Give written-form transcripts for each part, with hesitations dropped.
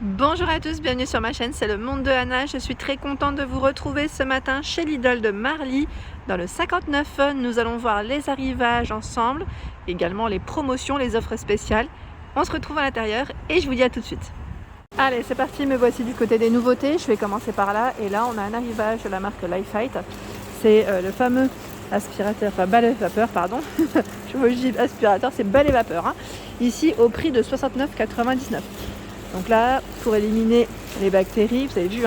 Bonjour à tous, bienvenue sur ma chaîne, c'est le monde de Anna. Je suis très contente de vous retrouver ce matin chez Lidl de Marly dans le 59. Nous allons voir les arrivages ensemble, également les promotions, les offres spéciales. On se retrouve à l'intérieur et je vous dis à tout de suite. Allez, c'est parti, me voici du côté des nouveautés. Je vais commencer par là et là on a un arrivage de la marque Lifeite. C'est le fameux aspirateur, enfin balai vapeur, pardon. Je dis aspirateur, c'est balai vapeur. Ici au prix de 69,99 €. Donc là, pour éliminer les bactéries, vous avez vu,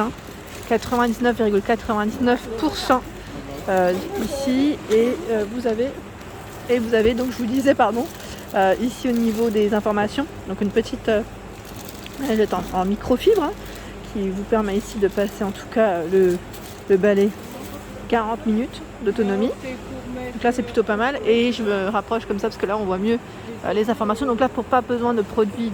99,99% ici. Et vous avez, donc je vous disais, ici au niveau des informations, donc une petite jette en microfibre qui vous permet ici de passer en tout cas le balai 40 minutes d'autonomie. Donc là c'est plutôt pas mal et je me rapproche comme ça parce que là on voit mieux les informations. Donc là pour pas besoin de produits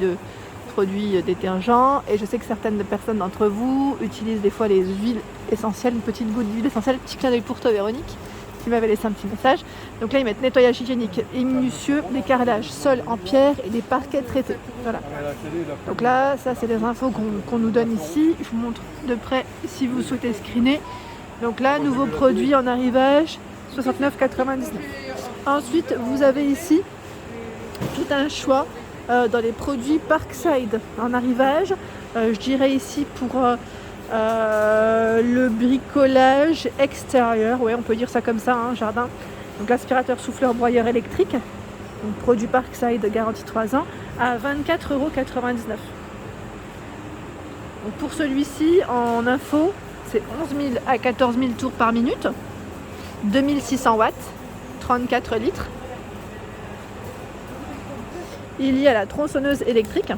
détergents, et je sais que certaines personnes d'entre vous utilisent des fois les huiles essentielles, une petite goutte d'huile essentielle. Petit clin d'œil pour toi Véronique qui m'avait laissé un petit message. Donc là ils mettent nettoyage hygiénique et minutieux, des carrelages, sol en pierre et des parquets traités. Voilà. Donc là ça c'est les infos qu'on nous donne ici. Je vous montre de près si vous souhaitez screener. Donc là nouveau produit en arrivage 69,99 €. Ensuite vous avez ici tout un choix dans les produits Parkside en arrivage. Je dirais ici pour le bricolage extérieur, ouais on peut dire ça comme ça, jardin. Donc l'aspirateur souffleur broyeur électrique, donc produit Parkside garantie 3 ans à 24,99 €. Donc pour celui-ci en info c'est 11 000 à 14 000 tours par minute, 2600 watts, 34 litres. Il y a la tronçonneuse électrique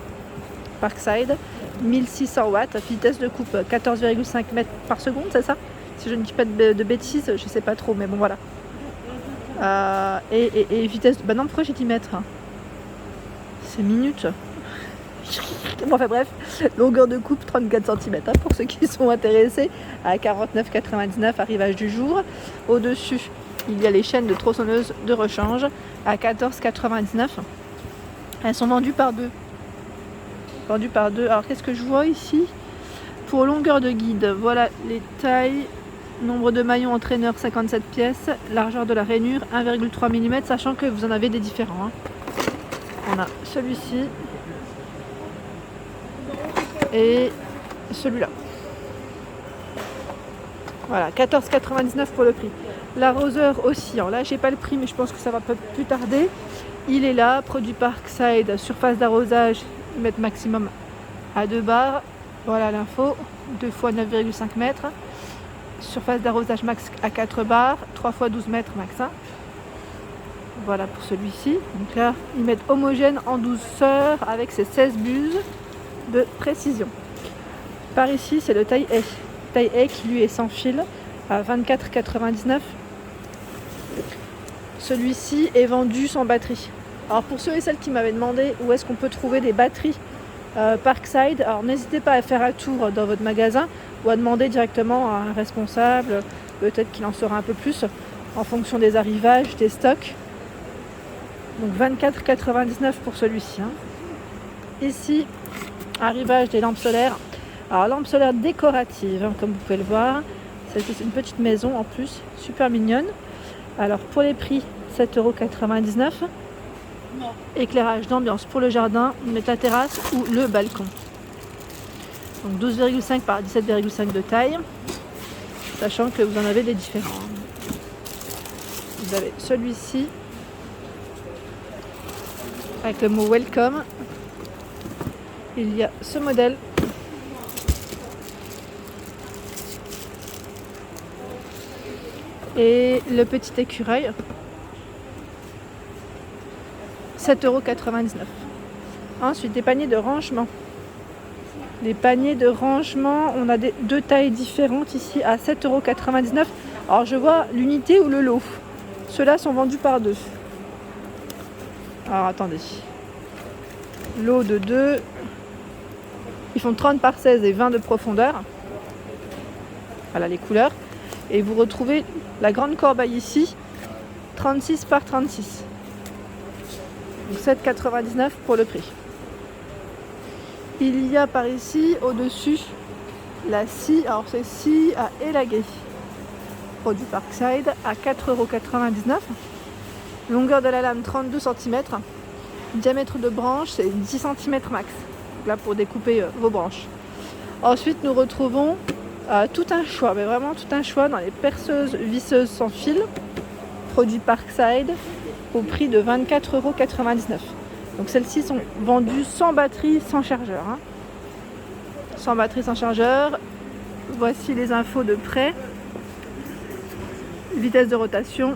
Parkside, 1600 watts, vitesse de coupe 14,5 mètres par seconde, c'est ça? Si je ne dis pas de bêtises, je ne sais pas trop, mais bon voilà. Et vitesse... Bah non, pourquoi j'ai 10 mètres? C'est minutes. Bon, enfin bref, longueur de coupe 34 cm pour ceux qui sont intéressés, à 49,99 €, arrivage du jour. Au-dessus, il y a les chaînes de tronçonneuses de rechange à 14,99 €. Elles sont vendues par deux. Alors qu'est-ce que je vois ici? Pour longueur de guide, voilà les tailles. Nombre de maillons entraîneur 57 pièces. Largeur de la rainure 1,3 mm, sachant que vous en avez des différents. On a celui-ci et celui-là. Voilà, 14,99 € pour le prix. L'arroseur aussi, alors là j'ai pas le prix mais je pense que ça va plus tarder. Il est là, produit Parkside, surface d'arrosage, ils mettent maximum à 2 bars. Voilà l'info, 2 x 9,5 mètres. Surface d'arrosage max à 4 bars, 3 x 12 mètres max. Voilà pour celui-ci. Donc là, ils mettent homogène en douceur avec ses 16 buses de précision. Par ici, c'est le taille A. Taille A qui lui est sans fil à 24,99 €. Celui-ci est vendu sans batterie. Alors pour ceux et celles qui m'avaient demandé où est-ce qu'on peut trouver des batteries Parkside, alors n'hésitez pas à faire un tour dans votre magasin ou à demander directement à un responsable, peut-être qu'il en saura un peu plus en fonction des arrivages, des stocks. Donc 24,99 € pour celui-ci. Ici, arrivage des lampes solaires. Alors lampes solaires décoratives, comme vous pouvez le voir. C'est une petite maison en plus, super mignonne. Alors pour les prix, 7,99 €. Éclairage d'ambiance pour le jardin, mettre la terrasse ou le balcon. Donc 12,5 par 17,5 de taille, sachant que vous en avez des différents. Vous avez celui-ci avec le mot welcome. Il y a ce modèle et le petit écureuil, 7,99 €. Ensuite, des paniers de rangement. Les paniers de rangement, on a deux tailles différentes ici à 7,99 €. Alors je vois l'unité ou le lot. Ceux-là sont vendus par deux. Alors attendez. Lot de 2. Ils font 30 par 16 et 20 de profondeur. Voilà les couleurs. Et vous retrouvez la grande corbeille ici, 36 par 36. Donc 7,99 € pour le prix. Il y a par ici, au-dessus, la scie. Alors c'est scie à élaguer. Produit Parkside à 4,99 €. Longueur de la lame 32 cm. Diamètre de branche c'est 10 cm max. Donc là pour découper vos branches. Ensuite nous retrouvons tout un choix, mais vraiment tout un choix dans les perceuses visseuses sans fil. Produit Parkside au prix de 24,99 €. Donc celles-ci sont vendues sans batterie, sans chargeur. Sans batterie, sans chargeur. Voici les infos de près. Vitesse de rotation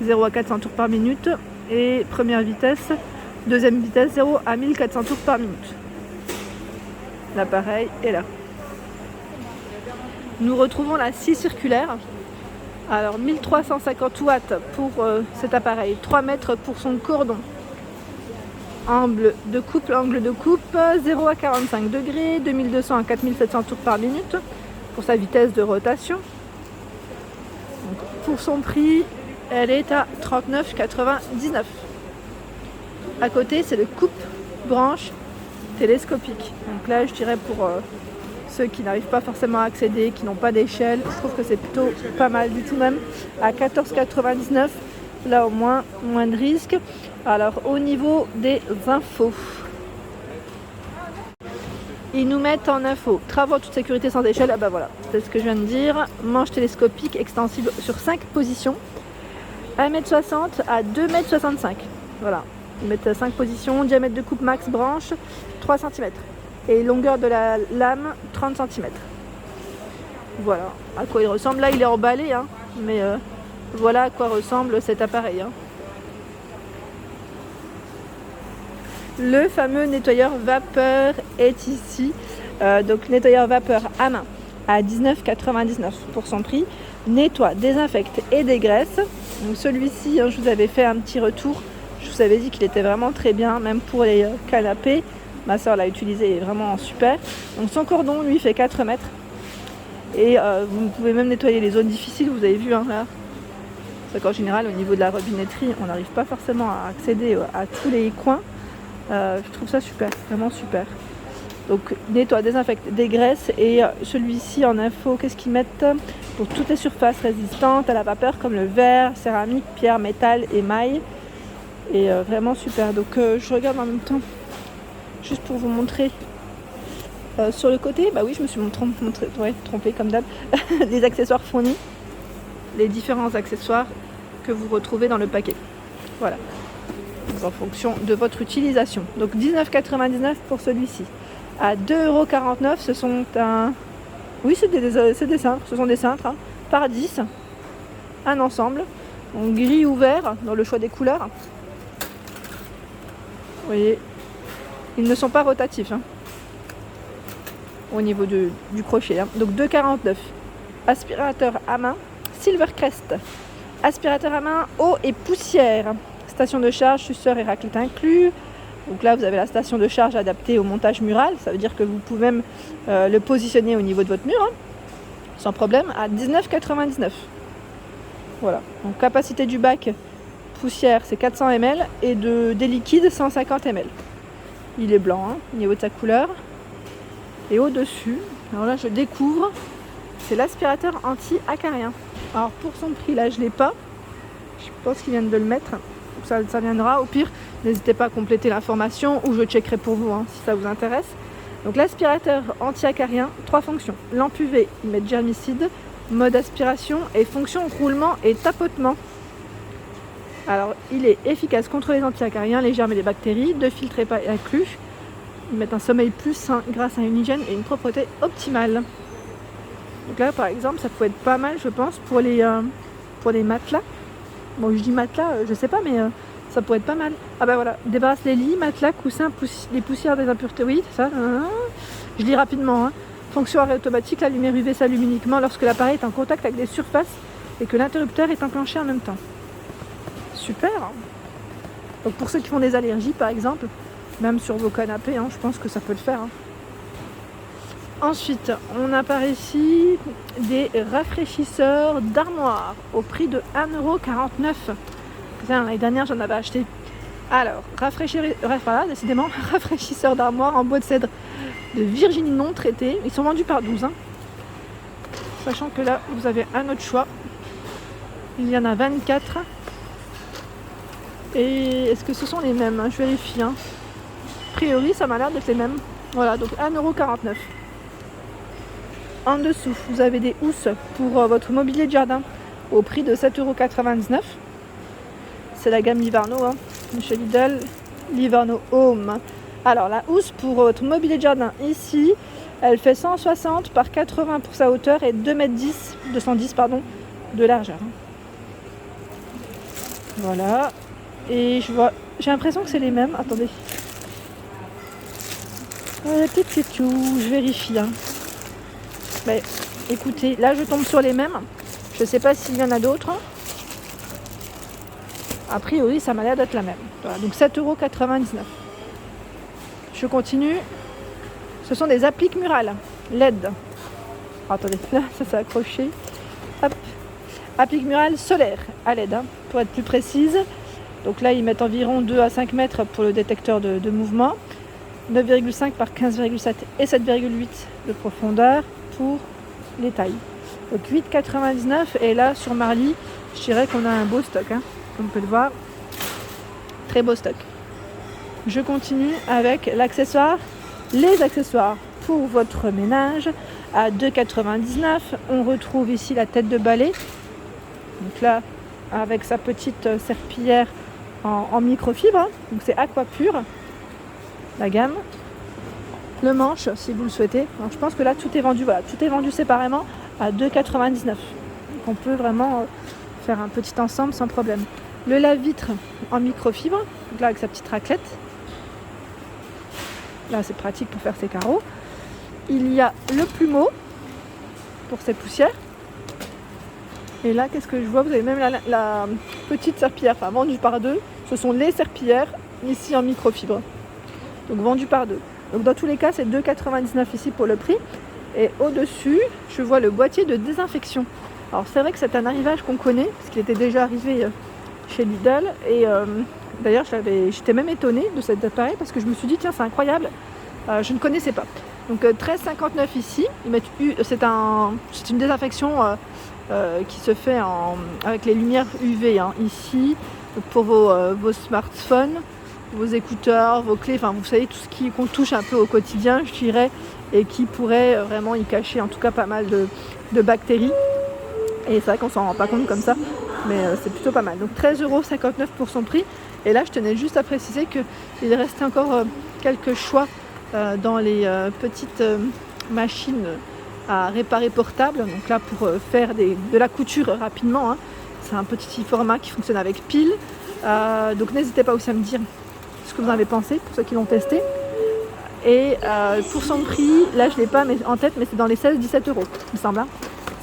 0 à 400 tours par minute. Et première vitesse, deuxième vitesse 0 à 1400 tours par minute. L'appareil est là. Nous retrouvons la scie circulaire. Alors 1350 watts pour cet appareil, 3 mètres pour son cordon. Angle de coupe, 0 à 45 degrés, 2200 à 4700 tours par minute pour sa vitesse de rotation. Donc, pour son prix, elle est à 39,99 €. À côté, c'est le coupe-branche télescopique. Donc là, je dirais pour ceux qui n'arrivent pas forcément à accéder, qui n'ont pas d'échelle, je trouve que c'est plutôt pas mal du tout même. À 14,99 €, là au moins de risques. Alors au niveau des infos, ils nous mettent en info travaux de toute sécurité sans échelle. Ah bah voilà, c'est ce que je viens de dire. Manche télescopique extensible sur 5 positions, 1,60 m à 2,65 m. Voilà, ils mettent 5 positions, diamètre de coupe max branche 3 cm et longueur de la lame 30 cm. Voilà à quoi il ressemble. Là il est emballé, mais voilà à quoi ressemble cet appareil. Le fameux nettoyeur vapeur est ici. Donc nettoyeur vapeur à main à 19,99 € pour son prix. Nettoie, désinfecte et dégraisse. Donc celui-ci, je vous avais fait un petit retour. Je vous avais dit qu'il était vraiment très bien, même pour les canapés. Ma soeur l'a utilisé, il est vraiment super. Donc son cordon, lui, fait 4 mètres. Et vous pouvez même nettoyer les zones difficiles, vous avez vu là. Parce qu'en général, au niveau de la robinetterie, on n'arrive pas forcément à accéder à tous les coins. Je trouve ça super, vraiment super. Donc nettoie, désinfecte, dégraisse. Et celui-ci en info, qu'est-ce qu'ils mettent? Pour toutes les surfaces résistantes à la vapeur comme le verre, céramique, pierre, métal, émail. Et vraiment super. Donc je regarde en même temps, juste pour vous montrer. Sur le côté, bah oui, je me suis trompée comme d'hab. Les accessoires fournis, les différents accessoires que vous retrouvez dans le paquet. Voilà. En fonction de votre utilisation. Donc 19,99 € pour celui-ci. À 2,49 €, ce sont un... Oui, c'est des cintres. Ce sont des cintres par 10. Un ensemble. Donc gris ou vert dans le choix des couleurs. Vous voyez, ils ne sont pas rotatifs au niveau du crochet. Donc 2,49 €. Aspirateur à main Silvercrest. Aspirateur à main eau et poussière. Station de charge, suceur et raclette inclus. Donc là vous avez la station de charge adaptée au montage mural. Ça veut dire que vous pouvez même le positionner au niveau de votre mur sans problème à 19,99 €. Voilà. Donc capacité du bac poussière c'est 400 ml et des liquides 150 ml. Il est blanc au niveau de sa couleur. Et au-dessus, alors là je découvre, c'est l'aspirateur anti-acarien. Alors pour son prix là je l'ai pas. Je pense qu'ils viennent de le mettre. Ça viendra. Au pire, n'hésitez pas à compléter l'information ou je checkerai pour vous si ça vous intéresse. Donc l'aspirateur anti-acarien, 3 fonctions. Lampe UV, ils mettent germicide, mode aspiration et fonction roulement et tapotement. Alors il est efficace contre les anti-acariens, les germes et les bactéries, 2 filtres pas inclus. Ils mettent un sommeil plus sain grâce à une hygiène et une propreté optimale. Donc là par exemple ça peut être pas mal je pense pour les matelas. Bon je dis matelas, je sais pas mais ça pourrait être pas mal. Ah bah voilà, débarrasse les lits, matelas, coussins, les poussières des impuretés. Oui c'est ça. Je lis rapidement. Fonction arrêt automatique, la lumière UV s'allume uniquement lorsque l'appareil est en contact avec des surfaces et que l'interrupteur est enclenché en même temps. Super. Donc pour ceux qui font des allergies par exemple, même sur vos canapés, je pense que ça peut le faire. Ensuite, on a par ici des rafraîchisseurs d'armoire au prix de 1,49 €. L'année dernière, j'en avais acheté Alors, voilà, décidément, rafraîchisseur d'armoire en bois de cèdre de Virginie non traité. Ils sont vendus par 12. Hein. Sachant que là, vous avez un autre choix. Il y en a 24. Et est-ce que ce sont les mêmes? Je vérifie. Hein. A priori, ça m'a l'air d'être les mêmes. Voilà, donc 1,49 €. En dessous, vous avez des housses pour votre mobilier de jardin au prix de 7,99 €. C'est la gamme Livarno, hein, chez Lidl, Livarno Home. Alors la housse pour votre mobilier de jardin ici, elle fait 160 par 80 pour sa hauteur et 210 de largeur. Voilà. Et j'ai l'impression que c'est les mêmes. Attendez. Peut-être que je vérifie. Hein. Mais écoutez, là je tombe sur les mêmes. Je ne sais pas s'il y en a d'autres. A priori, ça m'a l'air d'être la même. Voilà, donc 7,99 €. Je continue. Ce sont des appliques murales LED. Attendez, là, ça s'est accroché. Hop. Appliques murales solaires à LED, hein, pour être plus précise. Donc là, ils mettent environ 2 à 5 mètres pour le détecteur de mouvement. 9,5 par 15,7 et 7,8 de profondeur pour les tailles. Donc 8,99 € et là, sur Marly, je dirais qu'on a un beau stock, hein. Comme vous pouvez le voir, très beau stock. Je continue avec les accessoires pour votre ménage à 2,99 €. On retrouve ici la tête de balai. Donc là, avec sa petite serpillière en microfibre. Hein. Donc c'est Aquapure, la gamme. Le manche, si vous le souhaitez. Donc je pense que là, tout est vendu. Voilà, tout est vendu séparément à 2,99 €. Donc on peut vraiment faire un petit ensemble sans problème. Le lave-vitre en microfibre, donc là avec sa petite raclette. Là c'est pratique pour faire ses carreaux. Il y a le plumeau pour ses poussières. Et là qu'est-ce que je vois? Vous avez même la petite serpillière, enfin vendue par 2. Ce sont les serpillières ici en microfibre. Donc vendues par 2. Donc dans tous les cas c'est 2,99 € ici pour le prix. Et au-dessus je vois le boîtier de désinfection. Alors c'est vrai que c'est un arrivage qu'on connaît, parce qu'il était déjà arrivé chez Lidl. Et d'ailleurs j'étais même étonnée de cet appareil, parce que je me suis dit tiens c'est incroyable, je ne connaissais pas. Donc 13,59 € ici. C'est une désinfection qui se fait avec les lumières UV, hein, ici, pour vos smartphones, vos écouteurs, vos clés, enfin vous savez tout ce qu'on touche un peu au quotidien je dirais, et qui pourrait vraiment y cacher en tout cas pas mal de bactéries. Et c'est vrai qu'on s'en rend pas compte comme ça, mais c'est plutôt pas mal. Donc 13,59 € pour son prix. Et là je tenais juste à préciser qu'il restait encore quelques choix dans les petites machines à réparer portables. Donc là pour faire de la couture rapidement, hein. C'est un petit format qui fonctionne avec pile. Donc n'hésitez pas aussi à me dire ce que vous en avez pensé pour ceux qui l'ont testé. Et pour son prix, là je ne l'ai pas en tête, mais c'est dans les 16-17 €, il me semble. Hein.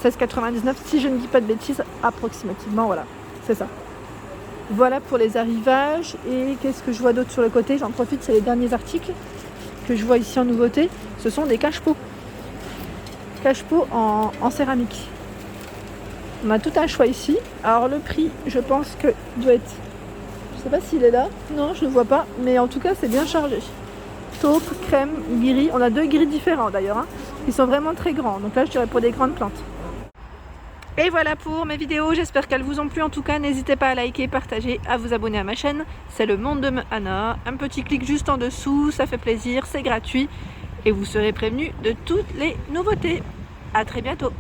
16,99 € si je ne dis pas de bêtises, approximativement, voilà, c'est ça. Voilà pour les arrivages. Et qu'est-ce que je vois d'autre sur le côté? J'en profite, c'est les derniers articles que je vois ici en nouveauté. Ce sont des cache-pots. Cache-pots en céramique. On a tout un choix ici. Alors le prix, je pense que doit être... Je sais pas s'il est là. Non, je ne le vois pas. Mais en tout cas, c'est bien chargé. Taupe, crème, gris. On a 2 gris différents d'ailleurs. Hein. Ils sont vraiment très grands. Donc là, je dirais pour des grandes plantes. Et voilà pour mes vidéos, j'espère qu'elles vous ont plu. En tout cas, n'hésitez pas à liker, partager, à vous abonner à ma chaîne. C'est le monde de Anna. Un petit clic juste en dessous, ça fait plaisir, c'est gratuit. Et vous serez prévenus de toutes les nouveautés. À très bientôt.